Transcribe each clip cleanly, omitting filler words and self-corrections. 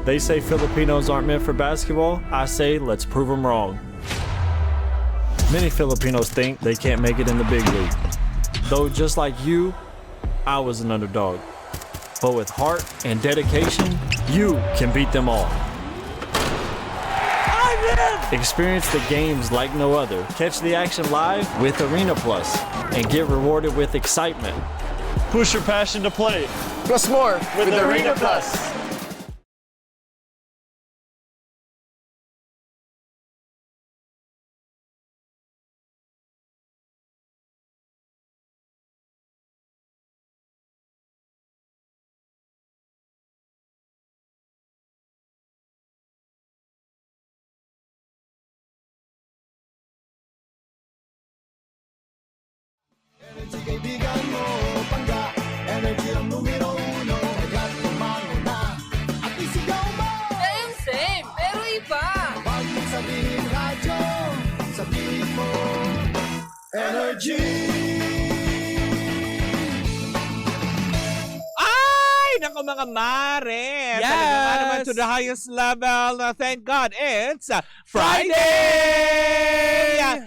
They say Filipinos aren't meant for basketball. I say let's prove them wrong. Many Filipinos think they can't make it in the big league. Though just like you, I was an underdog. But with heart and dedication, you can beat them all. Experience the games like no other. Catch the action live with Arena Plus and get rewarded with excitement. Push your passion to play. Plus more with Arena Plus. Energy kaibigan mo, pangga. Energy ang numero uno. Kaya't lumango na at isigaw mo. Same, pero iba. Pag sabihin radyo, sabihin mo energy. Ay, naku mga mare. Yes. Talaga nga naman to the highest level. Thank God, it's Friday!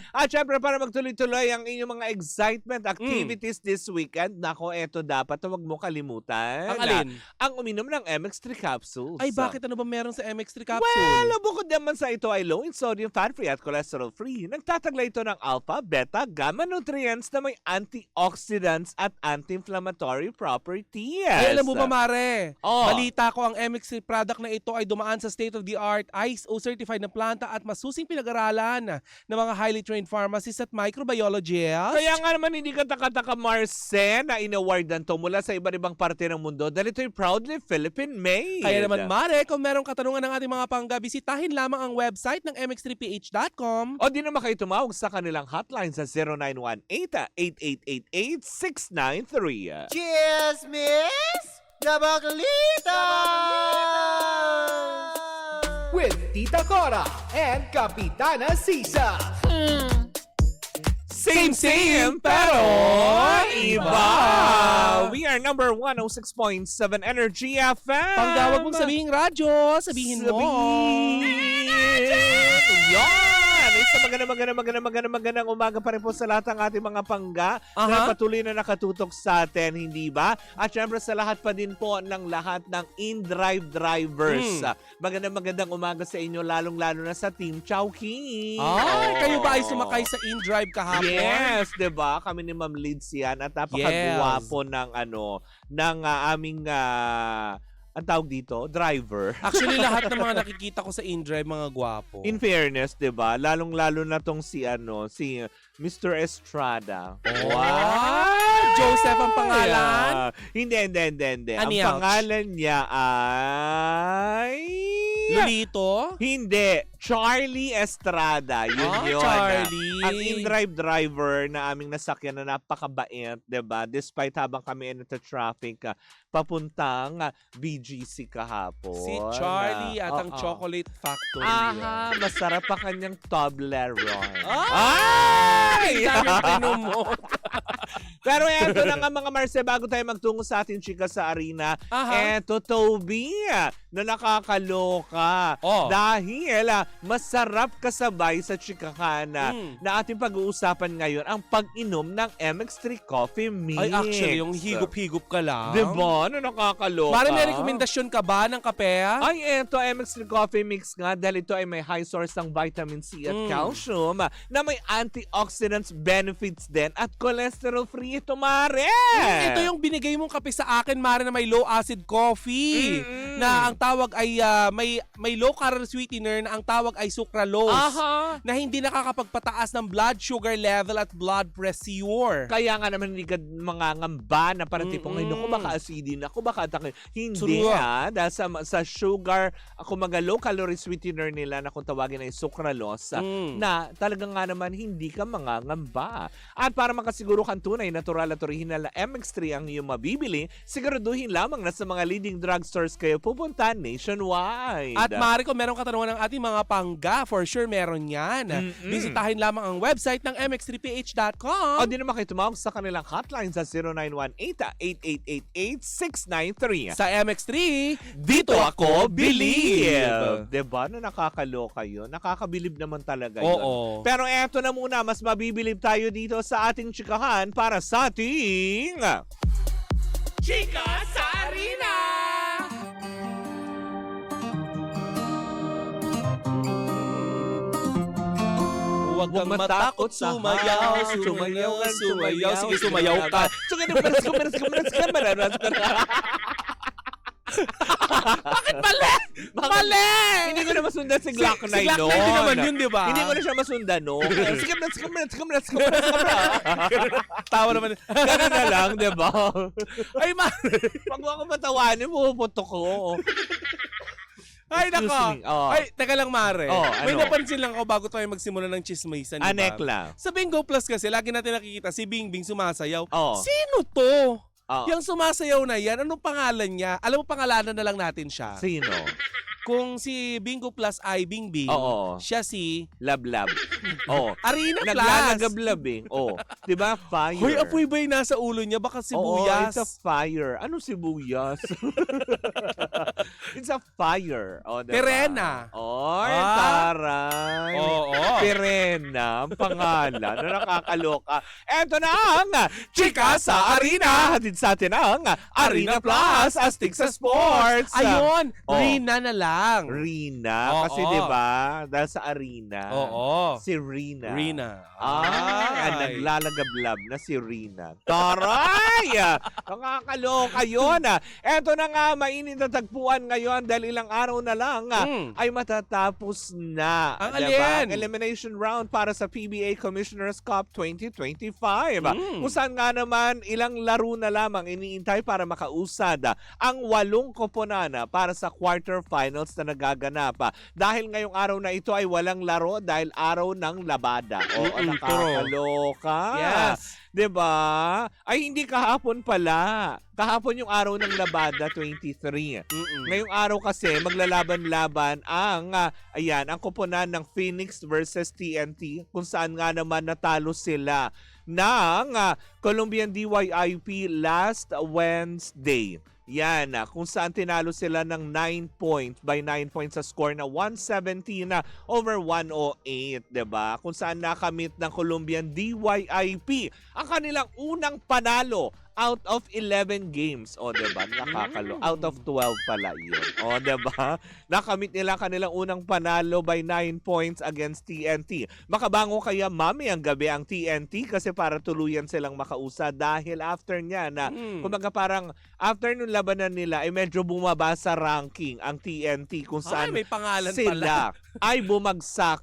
At syempre, para magtuloy-tuloy ang inyong mga excitement activities this weekend, nako, eto dapat, huwag mo kalimutan. Ang alin? Ang uminom ng MX3 capsules. Ay, bakit ano ba meron sa MX3 capsule? Well, bukod naman sa ito ay low in sodium, fat-free at cholesterol-free. Nagtataglay ito ng alpha, beta, gamma nutrients na may antioxidants at anti-inflammatory properties. Ay, alam mo ba, Mare? Oh. Balita ko ang MX3 product na ito ay dumaan sa state-of-the-art ISO-certified na planta at masusing pinag-aralan ng mga highly trained pharmacists at microbiologists. Kaya nga naman hindi ka taka-taka, Marce, na in-awardan to mula sa iba't ibang parte ng mundo dahil ito'y proudly Philippine-made. Kaya naman, Mare, kung merong katanungan ng ating mga pangga, bisitahin lamang ang website ng mx3ph.com. O di naman kayo tumawag sa kanilang hotline sa 0918-8888-693. Cheers, miss! Gabaklita! With Tita Cora and Kapitana Sisa. Same, pero iba. We are number 106.7 Energy FM. Panggawag mong sabihing radyo, sabihin mo. Yan! Isa magandang umaga pa rin po sa lahat ng ating mga pangga na patuloy na nakatutok sa atin, hindi ba? At syempre sa lahat pa din po ng lahat ng in-drive drivers. Magandang umaga sa inyo, lalong-lalo na sa Team Chowking. Kayo ba ay sumakay sa in-drive kahapon? Yes, 'di ba? Kami ni Ma'am Lids yan at napakagwapo ng aming ang tawag dito, driver. Actually, lahat ng mga nakikita ko sa in-drive, mga gwapo. In fairness, 'di ba? Lalong-lalo na tong si Mr. Estrada. Wow! Joseph ang pangalan? Hindi. Ang Ouch. pangalan niya ay Lolito? Hindi. Charlie Estrada. Yun. Charlie. Ang in-drive driver na aming nasakyan na napakabait, 'di ba? Despite habang kami traffic papuntang BGC kahapon. Si Charlie at ang Chocolate Factory. Masarap pa kanyang Toblerone. Ay! Daming pinumot. Pero eto na nga mga Marce, bago tayo magtungo sa ating chika sa arena, eto Toby, na nakakaloka. Dahil masarap kasabay sa chikakana na ating pag-uusapan ngayon ang pag-inom ng MX3 Coffee Mix. Ay, actually, yung higup-higup ka lang. Diba? Ano nakakaloka? Mare, may rekomendasyon ka ba ng kape? Ay, eto, MX3 Coffee Mix nga dahil ito ay may high source ng vitamin C at calcium na may antioxidants benefits din at cholesterol-free ito, Mare! Ito yung binigay mong kape sa akin, Mare, na may low-acid coffee. Na ang tawag ay may low-calorie sweetener na ang tawag ay sucralose. Na hindi nakakapagpataas ng blood sugar level at blood pressure. Kaya nga naman hindi ka mga ngamba na parang tipong ngayon ako baka acidin ako, baka atake. Hindi dahil sa sugar, kumaga low-calorie sweetener nila na kung tawagin ay sucralose na talagang nga naman hindi ka mga ngamba. At para makasiguro kang tunay na natural at original na MX3 ang iyong mabibili, siguraduhin lamang na sa mga leading drugstores kayo pupunta nationwide. At maaari kung merong katanungan ng ating mga pangga, for sure meron yan. Bisitahin lamang ang website ng mx3ph.com. O di naman kayo tumawag sa kanilang hotline sa 0918-8888-693. Sa MX3, Dito ako believe! Diba na nakakaloka yun? Nakakabilib naman talaga yun. Oo. Pero eto na muna, mas mabibilib tayo dito sa ating chikahan para sa ating... Chika sa Arena! Huwag kang matakot, sumayaw, sumayaw, sumayaw. Sige, sumayaw ka. Bakit mali? Mali! Hindi ko na masundan si Glock 9 Si Glock 9 noon. din naman yun, di ba? Hindi ko na siya masundan noon. Sige, let's go. Tawa naman. Ganun na lang, di ba? Ay, Pag ako matawanin, puputok ko. Ay, Excuse nako. me. Oh. Ay, teka lang, Mare. Oh, May ano? napansin lang ako bago tayo magsimula ng chismisan, di ba? Anek lang. Sa Bingo Plus kasi, lagi natin nakikita si Bingbing sumasayaw. Oh. Sino to? Oh. Yung sumasayaw na yan, anong pangalan niya? Alam mo, pangalanan na lang natin siya. Sino? Kung si Bingo Plus ay Bingbing, Oo. siya si Lab. Oh. Arena Plus. Naglalagablab eh. Oh. Di ba? Fire. Hoy, apoy ba yung nasa ulo niya? Baka Oo, sibuyas. it's a fire. Ano sibuyas? It's a fire. Oh, diba? Perena. Oy, Ah. taray. Oo. Perena, ang pangalan na nakakaloka. Eto na ang Chika sa Arena. Hatid sa atin ang Arena Plus, astig sa sports. Ayun, Oh. Rina na lang. Rina. Oo. Kasi diba, dahil sa arena. Oo. Si Rina. Rina. Ay, naglalagablab na si Rina. Taray! Nakakaloka yun. Eto na nga, mainit na tagpuan ngayon dahil ilang araw na lang ay matatapos na. Ang diba? alin? Elimination round para sa PBA Commissioner's Cup 2025. Kung saan nga naman ilang laro na lamang iniintay para makausad ang 8 koponan para sa quarterfinals na nagaganap. Dahil ngayong araw na ito ay walang laro dahil araw ng labada. Oo, nakakaloka. Yes. 'Di ba? Ay hindi kahapon pala. Kahapon yung araw ng labada 23. Ngayong araw kasi maglalaban-laban ang ang koponan ng Phoenix versus TNT kung saan nga naman natalo sila ng Colombian DYIP last Wednesday. Yan, kung saan tinalo sila ng 9 points by 9 points sa score na 117 over 108, 'di ba? Kung saan nakamit ng Colombian DYIP ang kanilang unang panalo out of 11 games. O, diba? Nakakalo. Out of 12 pala yun. O, diba? Nakamit nila kanilang unang panalo by 9 points against TNT. Makabango kaya mamayang gabi ang TNT kasi para tuluyan silang makausa dahil after niya na, kumbaga parang after nung labanan nila ay medyo bumaba sa ranking ang TNT kung saan may pangalan sila ay bumagsak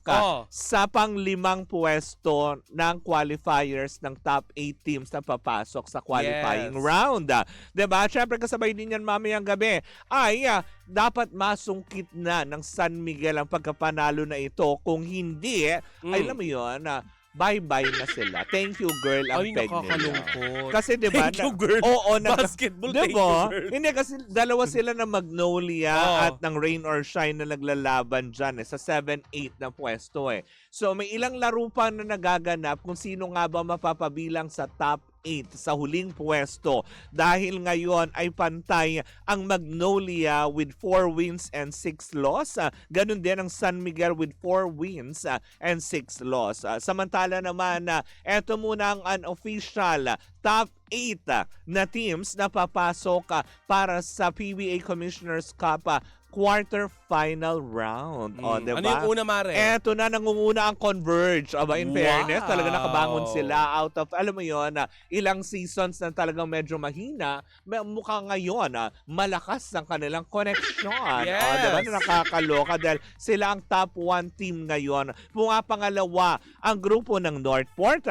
sa pang-5 pwesto ng qualifiers ng top 8 teams na papasok sa qualifying round. Diba? Siyempre kasabay din yan mamayang gabi ay dapat masungkit na ng San Miguel ang pagkapanalo na ito. Kung hindi, ay alam mo yun, bye-bye na sila. Thank you, girl, ang Ay, peg nila. nakakalungkot. Kasi diba, Thank you, girl. Oo, Basketball, thank diba? you, girl. Hindi, kasi dalawa sila ng Magnolia at ng Rain or Shine na naglalaban dyan sa 7-8 na pwesto eh. So may ilang laro pa na nagaganap kung sino nga ba mapapabilang sa top 8 sa huling pwesto dahil ngayon ay pantay ang Magnolia with 4 wins and 6 loss. Ganun din ang San Miguel with 4 wins and 6 loss. Samantala naman, eto muna ang unofficial top 8 na teams na papasok para sa PBA Commissioner's Cup quarter-final round. O, diba? Ano yung una, Mare? Eto na, nangunguna ang Converge. Aba, in fairness, talaga nakabangon sila out of, alam mo yun, ilang seasons na talagang medyo mahina. Mukha ngayon, malakas ang kanilang connection. Yes. O, diba? Nakakaloka dahil sila ang top 1 team ngayon. Pangalawa, ang grupo ng Northport.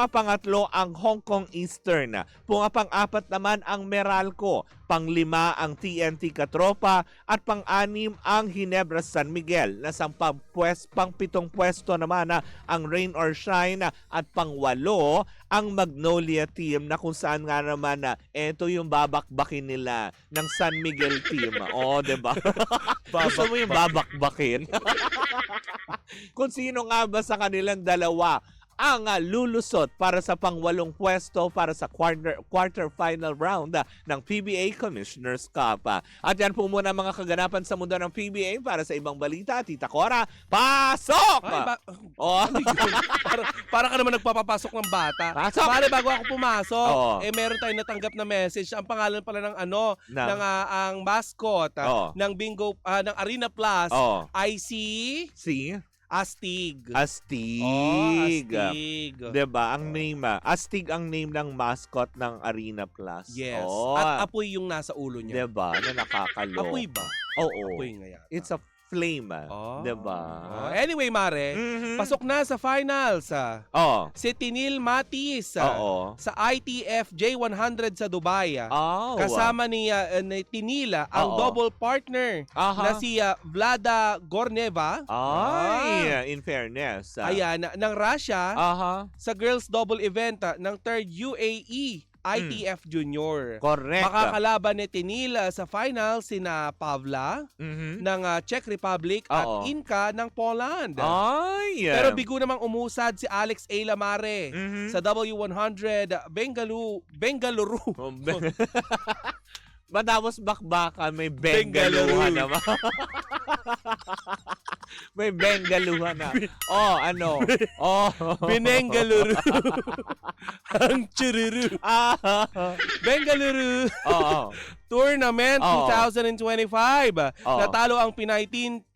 Pangatlo, ang Hong Kong Eastern. Pang-4 naman, ang Meralco. pang-5 ang TNT Katropa at pang-6 ang Ginebra San Miguel. Nasa pang-7 pwesto naman ang Rain or Shine at pang-8 ang Magnolia Team na kung saan nga naman ito yung babakbakin nila ng San Miguel Team. Oo, diba? Gusto mo yung babakbakin? Kung sino nga ba sa kanilang dalawa ang lulusot para sa pang-8 pwesto para sa quarter-final round ng PBA Commissioner's Cup. At yan po muna mga kaganapan sa mundo ng PBA. Para sa ibang balita, Tita Cora, pasok! Ay, Oh. para ka naman nagpapapasok ng bata. Pasok! Bale, bago ako pumasok, Oo. meron tayong natanggap na message. Ang pangalan pala ng ang mascot Oo. ng Bingo ng Arena Plus Oh. ay si See? Astig. Astig. Oh, Astig. Diba? Ang name, Astig ang name ng mascot ng Arena Plus. Yes. Oh. At apoy yung nasa ulo niya. Diba? Na nakakaloka. Apoy ba? Oo. Apoy nga yata. It's a flame. Oh. Diba? Oh. Anyway, Mare, pasok na sa finals. Oh. Si Tinil Matis Oo. sa ITF J100 sa Dubai. Oh. Kasama ni Tinila ang Oo. double partner Aha. na si Vlada Gorneva. Ay, in fairness. Ayan, ng Russia Aha. sa girls double event ng third UAE ITF Junior. Correct. Makakalaban ni Tinila sa final sina Pavla Mhm. ng Czech Republic at Oo. Inka ng Poland. Ay. Pero bigo namang umusad si Alex A. Lamare Mhm. sa W100 Bengaluru. Matapos bakbakan, may Bengaluru. bengaluhan naman. May bengaluhan na. Oh, ano? Oh. Bengaluru. Ang chururu. Ah. Bengaluru Oo. Tournament Oo. 2025. Oo. Natalo ang Pinay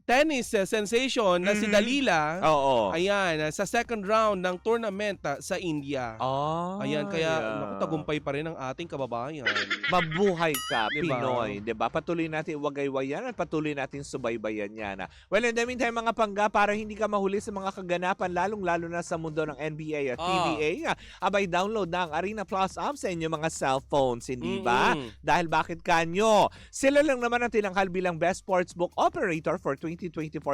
tennis sensation na si Dalila. Oo. Ayan, sa second round ng tournament sa India. Oh. Ayan, kaya naku, tagumpay pa rin ang ating kababayan. Mabuhay ka, Diba? Pinoy. Diba? Patuloy natin wagaywayan at patuloy natin subaybayan yan. Well, in the meantime, mga pangga, para hindi ka mahuli sa mga kaganapan, lalong-lalo na sa mundo ng NBA at PBA, abay download na ang Arena Plus app sa inyong mga cellphones, hindi ba? Dahil bakit kanyo? Sila lang naman ang tinanghal bilang Best Sportsbook Operator for 2024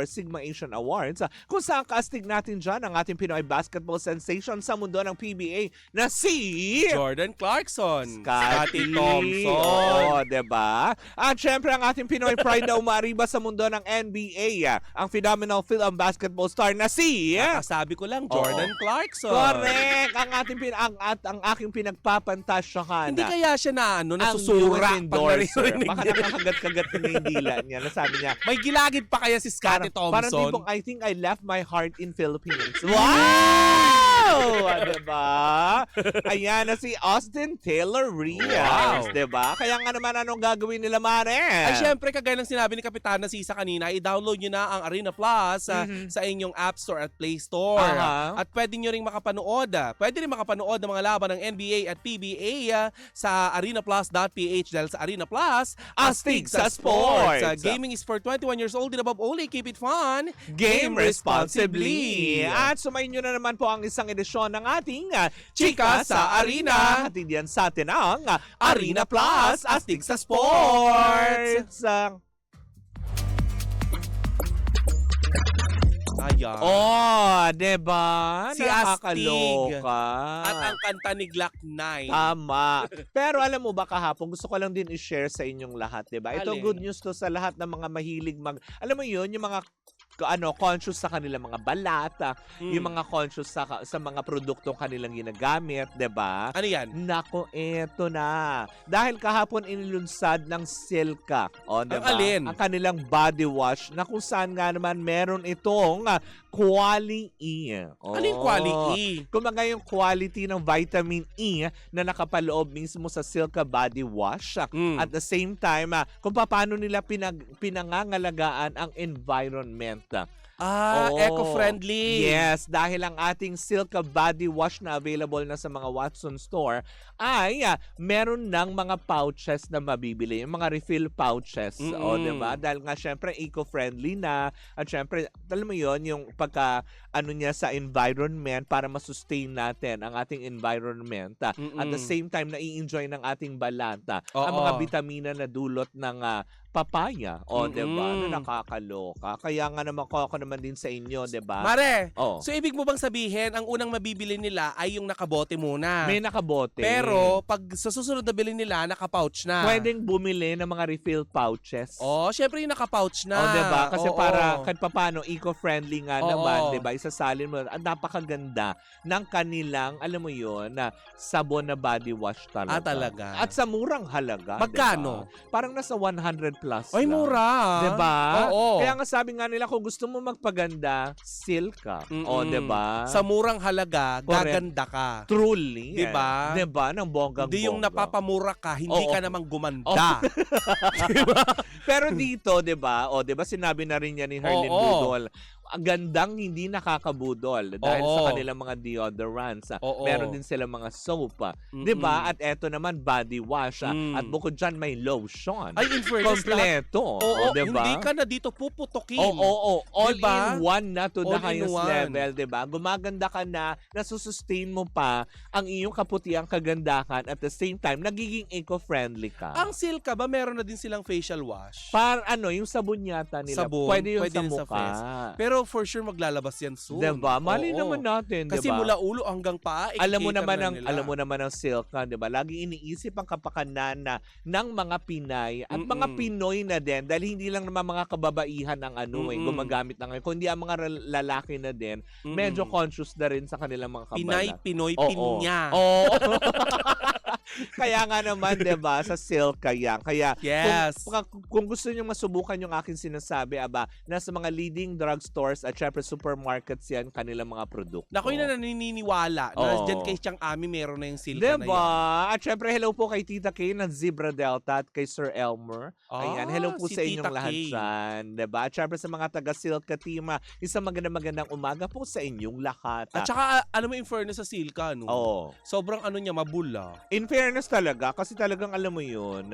Sigma Asian Awards, kung saan kastig natin dyan ang ating Pinoy basketball sensation sa mundo ng PBA na si Jordan Clarkson. Scottie Thompson. Oh, diba? At syempre ang ating Pinoy pride na umariba sa mundo ng NBA, ang phenomenal film basketball star na si Sabi ko lang, Jordan Clarkson. Correct! Ang ating ang aking pinagpapantasyahan. Hindi kaya siya na ang nasusura US pag endorser. naririnig Baka niya. nakakagat-kagat na yung dila niya. Nasabi niya, May gilagid pa kaya si Scottie parang Thompson. tipong, I think I left my heart in Philippines. Wow! Diba? Ayan na si Austin Taylor Rios. Wow. Diba? Kaya nga naman anong gagawin nila, Mare? Ay, syempre, kagaya ng sinabi ni Kapitana Sisa kanina, i-download nyo na ang Arena Plus sa inyong App Store at Play Store. Aha. At pwede nyo rin makapanood. Pwede rin makapanood ng mga laban ng NBA at PBA sa arenaplus.ph dahil sa Arena Plus, Astig sa sports. Gaming is for 21 years old and above only. Keep it fun. Game responsibly. At sumayin nyo na naman po ang isang edisyon ng ating Chika sa Arena. Hatid yan sa atin ang Arena Plus, Astig sa Sports. Ayan. Oh, diba? Si Nakakaloka. At ang kanta ni Glock 9. Tama. Pero alam mo ba kahapon, gusto ko lang din i-share sa inyong lahat, diba? Ito Alin? good news to sa lahat ng mga mahilig alam mo yun, yung mga conscious sa kanilang mga balata, yung mga conscious sa mga produktong kanilang ginagamit, 'di ba? Ano yan? Nako, eto na. Dahil kahapon inilunsad ng Silka, Ang 'di ba? alin? Ang kanilang body wash na kung saan nga naman meron itong quality. Ano yung quality? Kumaga yung quality ng vitamin E na nakapaloob mismo sa Silka body wash. At the same time, kung paano nila pinangangalagaan ang environment. Oo. Eco-friendly. Yes, dahil ang ating Silka Body Wash na available na sa mga Watson Store ay meron ng mga pouches na mabibili, yung mga refill pouches. O, diba? Dahil nga syempre eco-friendly na at syempre, alam mo yon yung pagka niya sa environment para masustain natin ang ating environment. At the same time, na-i-enjoy ng ating balanta ang mga vitamina na dulot ng papaya. O, diba? Na nakakaloka. Kaya nga naman ako naman din sa inyo, diba? Mare, Oh. so ibig mo bang sabihin, ang unang mabibili nila ay yung nakabote muna? May nakabote. Pero pag sa susunod na bilhin nila, nakapouch na. Pwedeng bumili ng mga refill pouches. Oh, syempre yung nakapouch na. Oh, diba? Kasi Oo. para kahit paano eco-friendly nga Oo. naman, diba? Isasalin mo. Ang napakaganda ng kanilang, alam mo yun, na sabon na body wash talaga. Talaga. At sa murang halaga. Magkano? Diba? Parang nasa 100 plus Ay, lang. mura. Diba? Oo. Kaya nga sabi nga nila, kung gusto mo magpaganda, Silka. O, diba? Sa murang halaga, Correct. gaganda ka. Truly. Diba? Diba? Ng bonggang Hindi yung napapamura ka, hindi Oo. ka namang gumanda. Pero dito, 'di ba? O 'di ba sinabi na rin niya ni Herlin Oo. Budol, ang gandang hindi nakakabudol dahil Oo. sa kanilang mga deodorants. Oo. Meron din sila mga soap, 'di ba? At eto naman body wash at bukod diyan may lotion. Ay, in fairness, kompleto. Oo, o, 'di ba? hindi ka na dito puputukin. Oo. All Diba? in one na to the All in highest one. level, 'di ba? Gumaganda ka na, nasusustain mo pa ang iyong kaputiang kagandahan at the same time nagiging eco-friendly ka. Ang Silka ba, meron na din silang facial wash? Yung sabon yata nila. Sabon, Pwede yung pwede sa din sa mukha. face. Pero for sure maglalabas yan soon. Diba? Mali Oo. naman natin, Kasi diba? mula ulo hanggang paa, alam mo i-cater naman na ang nila. alam mo naman ang Silka, 'di ba? Lagi iniisip ang kapakanan ng mga Pinay at mga Pinoy na din dahil hindi lang naman mga kababaihan ang gumagamit ng kundi ang mga lalaki na din medyo conscious na rin sa kanilang mga Pinay, kabalan. Pinoy, Oo. Pinya. Oo. Kaya nga naman, 'di ba, sa Silka yan. Kaya Yes. kung gusto niyo masubukan yung aking sinasabi, nasa mga leading drugstores at syempre supermarkets yan kanilang mga produkto. Naku, yun na naniniwala na Oo. dyan kay Chang Ami meron na yung Silka na Diba? yan. At syempre, hello po kay Tita Kay ng Zebra Delta at kay Sir Elmer. Ayan, hello po si sa inyong Tita lahat Kay. dyan. Diba? At syempre sa mga taga-Silka team, isang magandang umaga po sa inyong lahat. At saka, alam mo, in fairness sa Silka, no? Oo. Sobrang niya, mabula. In fairness talaga, kasi talagang alam mo yun,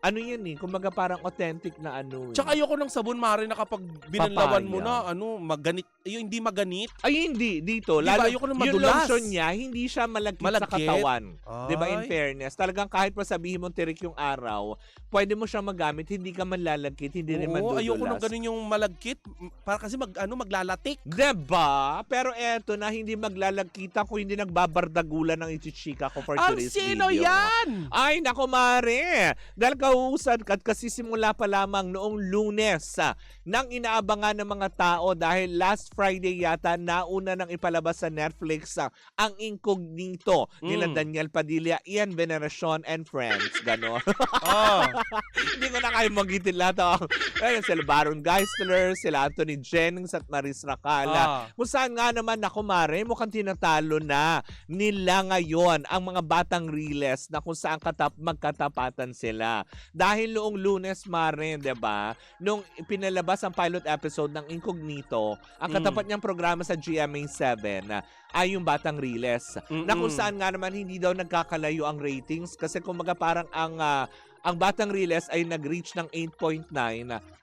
yan kumbaga parang authentic na Tsaka ayoko ng sabon, Mare, na kapag binanlawan mo Papaya. na, maganit. Yung hindi maganit. Ay, hindi. Dito. Diba, Lalo, ayoko ng yung madulas. lotion niya, hindi siya malagkit sa Malagkit? katawan. Diba, in Ay. fairness. Talagang kahit pa sabihin mo tirik yung araw, pwede mo siya magamit, hindi ka manlalagkit, hindi rin Oo, mandudulas. ayoko ng ganun yung malagkit. Para kasi maglalatik. Diba? Pero eto na, hindi maglalagkitan kung hindi nagbabardagulan ng ichichika ko for Ang today's sino video. yan? Ay, nako Mare! Dahil kausad at kasisimula pa lamang noong Lunes nang inaabangan ng mga tao dahil last Friday yata nauna nang ipalabas sa Netflix ang Incognito nila Daniel Padilla, Ian Veneracion and Friends. Gano'n. Oh. Hindi ko na kayo magitin lahat. Ayun, sila Baron Geisler, sila Anthony Jennings at Maris Racala. Kung saan nga naman, naku Mare, mukhang tinatalo na nila ngayon ang mga batang Riles na kung saan magkatapatan sila. Dahil noong Lunes, Mare, 'di ba? Nung pinalabas ang pilot episode ng Incognito, ang katapat niyang programa sa GMA7 ay yung Batang Riles. Na kung saan nga naman hindi daw nagkakalayo ang ratings kasi kumbaga parang ang Batang Riles ay nag-reach ng 8.9,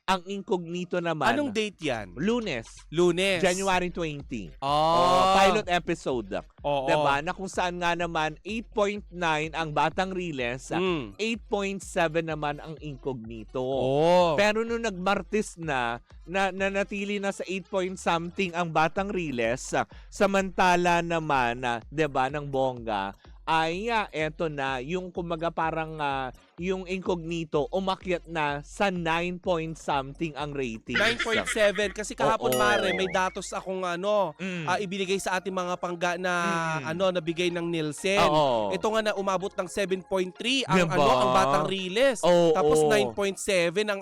ang Incognito naman. Anong date yan? Lunes. Lunes. January 20. Oh. Pilot episode. Oo. Diba? Na kung saan nga naman 8.9 ang Batang Riles, 8.7 naman ang Incognito. Oh. Pero nung nagmartis na nanatili na sa 8 point something ang Batang Riles, samantala naman, 'di ba, ng bongga, ay eto na, yung kumaga parang yung Incognito umakyat na sa 9 point something ang rating. 9.7 kasi kahapon, Oo. Mare, may datos akong ibinigay sa ating mga pangga na nabigay ng Nielsen. Oo. Ito nga na umabot ng 7.3 ang Diba? ang Batang Riles. Oo. Tapos 9.7 ang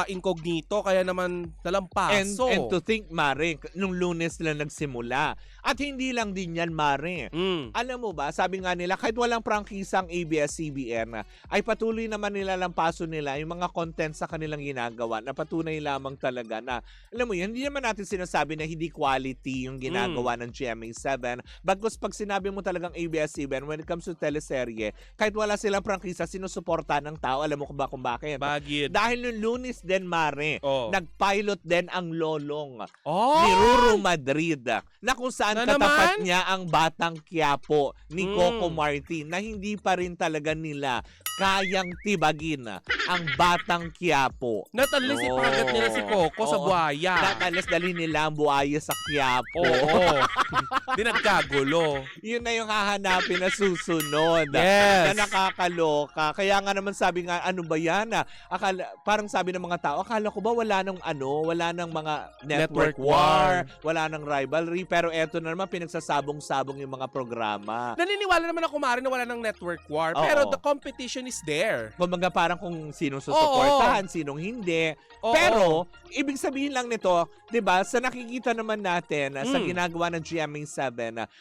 Incognito, kaya naman nalampaso. And to think, Mare, nung Lunes sila nagsimula At hindi lang din yan, Mare. Alam mo ba, sabi nga nila, kahit walang prangkisang ABS-CBN, ay patuloy naman nila lampaso nila yung mga content sa kanilang ginagawa na patunay lamang talaga na, alam mo yun, hindi naman natin sinasabi na hindi quality yung ginagawa ng GMA7. Bagkus pag sinabi mo talagang ABS-CBN, when it comes to teleserye, kahit wala silang prangkisa, sinusuporta ng tao. Alam mo kung bakit? Bagit. Dahil yung Lunes din, Mare, nag-pilot din ang Lolong Oh! ni Ruru Madrid na kung saan Na katapat naman? niya ang Batang Quiapo ni Coco Martin na hindi pa rin talaga nila kayang tibagin ang Batang Quiapo. Not unless ipagat nila si Coco sa buhaya. Not unless dali nila ang buhaya sa Quiapo. Oo. Di nagkagulo. Yun na yung hahanapin na susunod. Yes. Na nakakaloka. Kaya nga naman sabi nga, ano ba yan? Parang sabi ng mga tao, akala ko ba wala nang wala nang mga network war, wala nang rivalry, pero eto na naman pinagsasabong-sabong yung mga programa. Naniniwala naman ako, Mari, na wala ng network war. Pero the competition is there. Kumbaga parang kung sinong susuportahan, sinong hindi. Oo. Pero, ibig sabihin lang nito, 'di ba, sa nakikita naman natin sa ginagawa ng GMA7,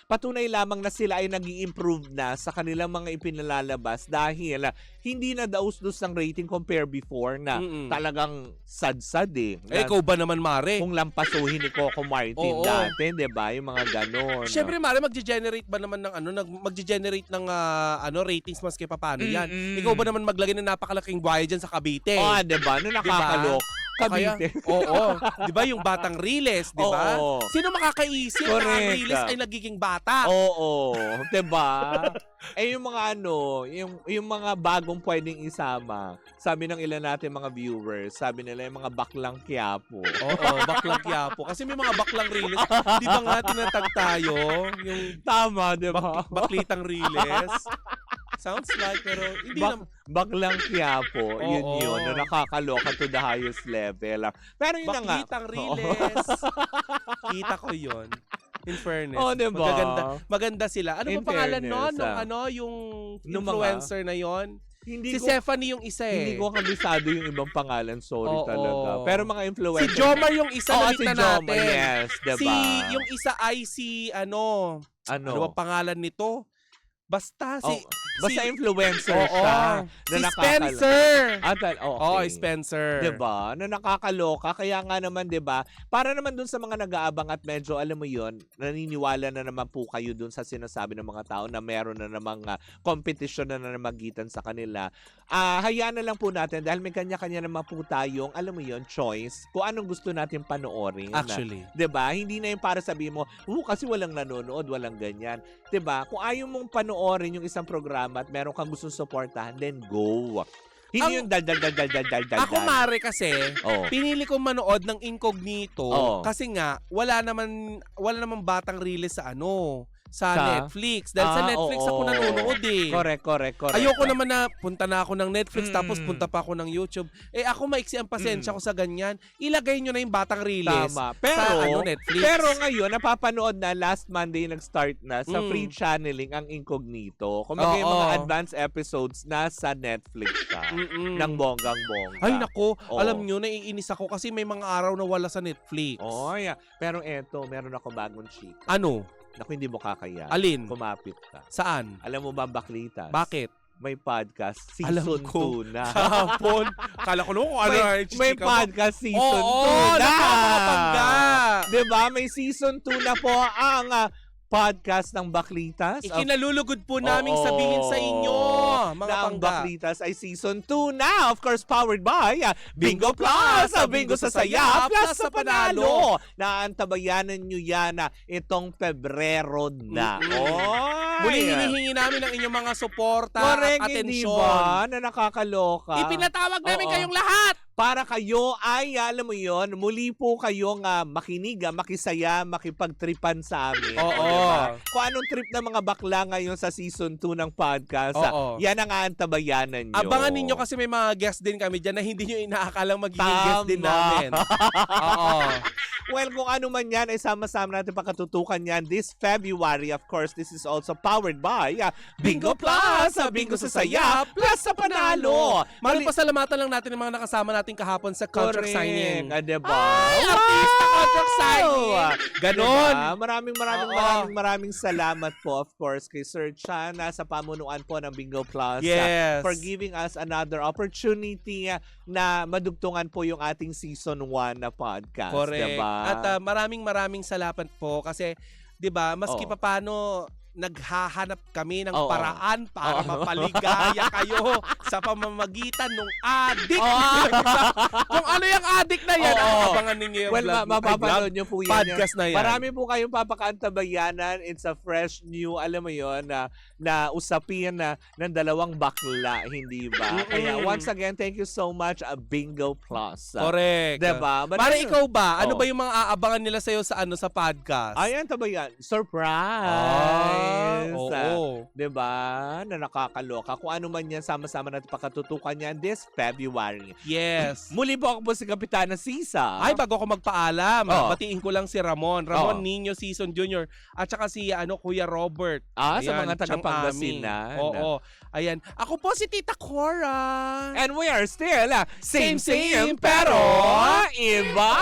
patunay lamang na sila ay nag-i-improve na sa kanilang mga ipinalalabas dahil hindi na daus-dus ang rating compare before na talagang sad-sad eh. Ikaw ba naman, Mari? Kung lampasuhin ni Coco Martin dati, 'di ba, yung mga ganon. Siyempre, Mari, magge-generate ba naman ng magge-generate ng ratings maski paano yan? Ikaw ba naman maglagay ng napakalaking buhaya dyan sa Cavite? 'di ba? No, nakakalok. Cavite. Oo. 'Di ba yung Batang Riles, 'di ba? Oo. Sino makakaisip na ang Correct. Riles ay nagiging bata? Oo, 'di ba? Yung mga yung mga bagong pwedeng isama. Sabi ng ilan natin mga viewers, sabi nila yung mga baklang Quiapo. Oo, baklang Quiapo. Kasi may mga baklang Riles. Di ba nga tinatag tayo? Yung Tama, 'di ba? baklitang Riles. Sounds like, pero hindi naman. Baklang Quiapo, yun Oo. yun, na nakakaloka to the highest level. Pero yun na nga. Baklitang Riles. Kita ko yun. In fairness. Oh, diba? Maganda sila. Ano In ba pangalan fairness, nun? Yung Nung influencer na yon? Hindi Si ko, Stephanie yung isa eh. hindi ko kabisado yung ibang pangalan, sorry Oo. talaga. Pero mga Si influencer. Jomar yung isa Oo, na si kita Jomar, natin. yes, diba? Yung isa ay si Ano ba pangalan nito? Basta Basta influencer Oo. siya. Si na Spencer. okay. Oh, Spencer. 'Di ba? Na nakakaloka. Kaya nga naman, 'di ba? Para naman dun sa mga nag-aabang at medyo alam mo 'yon, naniniwala na naman po kayo dun sa sinasabi ng mga tao na meron na namang competition na namagitan sa kanila. Hayaan na lang po natin dahil may kanya-kanya naman po tayong, alam mo 'yon, choice kung anong gusto natin panoorin. Actually. 'Di ba? Hindi na 'yung para sabihin mo, kasi walang nanonood, walang ganyan." 'Di ba? Kung ayaw mong panoorin yung isang programa at meron kang gustong suportahan, then go. Hindi yung dal. Ako, Mare, kasi, Oh. pinili ko manood ng Incognito Oo. kasi nga, wala naman Batang Riles sa Sa? Netflix. Dahil sa Netflix ako oo. nanonood eh. Correct. Ayoko naman na punta na ako ng Netflix tapos Mm. punta pa ako ng YouTube. Ako maiksi ang pasensya ko sa ganyan. Ilagay nyo na yung Batang Riles Tama. sa Netflix. Pero ngayon, napapanood na last Monday nag-start na sa Mm. free channeling ang Incognito. Kung yung mga advanced episodes nasa Netflix siya. Ng bonggang-bongga. Ay nako, Oo. alam nyo, naiinis ako kasi may mga araw na wala sa Netflix. Yeah. Pero eto, meron ako bagong chick. Ano? Naku, hindi mo kakaya. Alin? Kumapit ka. Saan? Alam mo ba ang Baklitas? Bakit? May podcast, Alam season ko. 2 na. Kahapon. Kala ko naman kung ano may podcast season 2 na. nakakapagda. Diba? May season 2 na po ang podcast ng Baklitas. Ikinalulugod po namin sabihin sa inyo, mga na ang pangga. Baklitas ay season 2 na. Of course, powered by Bingo Plus. Bingo sa saya, plus sa panalo. Naantabayanan nyo yan itong Pebrero na. Muli hinihingi namin ang inyong mga suporta Correct, at hindi atensyon. ba? Na nakakaloka. Ipinatawag namin Oo. kayong lahat. Para kayo ay, alam mo yon, muli po kayong makinig, makisaya, makipagtripan sa amin. Oo. Diba? Kung anong trip ng mga bakla ngayon sa season 2 ng podcast, Oo. yan ang aantabayanan nyo. Abangan ninyo kasi may mga guest din kami dyan na hindi nyo inaakalang magiging Tama. guest din namin. Oo. Well, kung ano man yan, ay sama-sama natin pakatutukan yan this February. Of course, this is also powered by Bingo Plus! Bingo sa saya, plus sa panalo! Maraming pasalamatan lang natin ng mga nakasama natin kahapon sa contract signing. Diba? Ay, artista contract signing! Ganon! Diba? Maraming salamat po, of course, kay Sir Chan sa pamunuan po ng Bingo Plus. Yes. For giving us another opportunity na madugtungan po yung ating season 1 na podcast. Correct. Diba? At maraming salamat po kasi 'di ba, maski Oo. papaano naghahanap kami ng Oo. paraan para mapaligaya kayo sa pamamagitan ng adik. Kung ano yung adik na yan, Oo. abangan ninyo yung Well, vlog. mapapanood nyo po yan. Podcast na yan. Marami po kayong papakaantabayanan. It's a fresh new, alam mo yon na usapin na ng dalawang bakla, hindi ba? Kaya once again, thank you so much, Bingo Plus. Correct. Diba? Para ikaw ba, ano Oo. ba yung mga aabangan nila sa'yo sa podcast? Ayan, tabayan. Surprise! Oo. Diba? Na nakakaloka. Kung ano man yan, sama-sama natin pakatutukan yan this February. Yes. Muli po ako po si Kapitana Sisa. Ay, bago ako magpaalam, Oo. batiin ko lang si Ramon. Ramon Oo. Nino Season Jr. At saka si Kuya Robert. Sa Ayan, mga Chang taga-Pangasinan. Ami. Oo. Ayan. Ako po si Tita Cora. And we are still same Same, pero iba.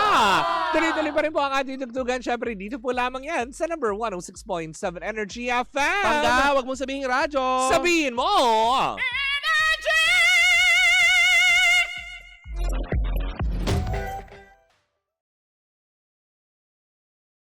Tuloy-tuloy pa rin po ang ating tugtugan. Syempre, dito po lamang yan sa number 106.7 Energy FM. Pangga, wag mong sabihin radyo. Sabihin mo!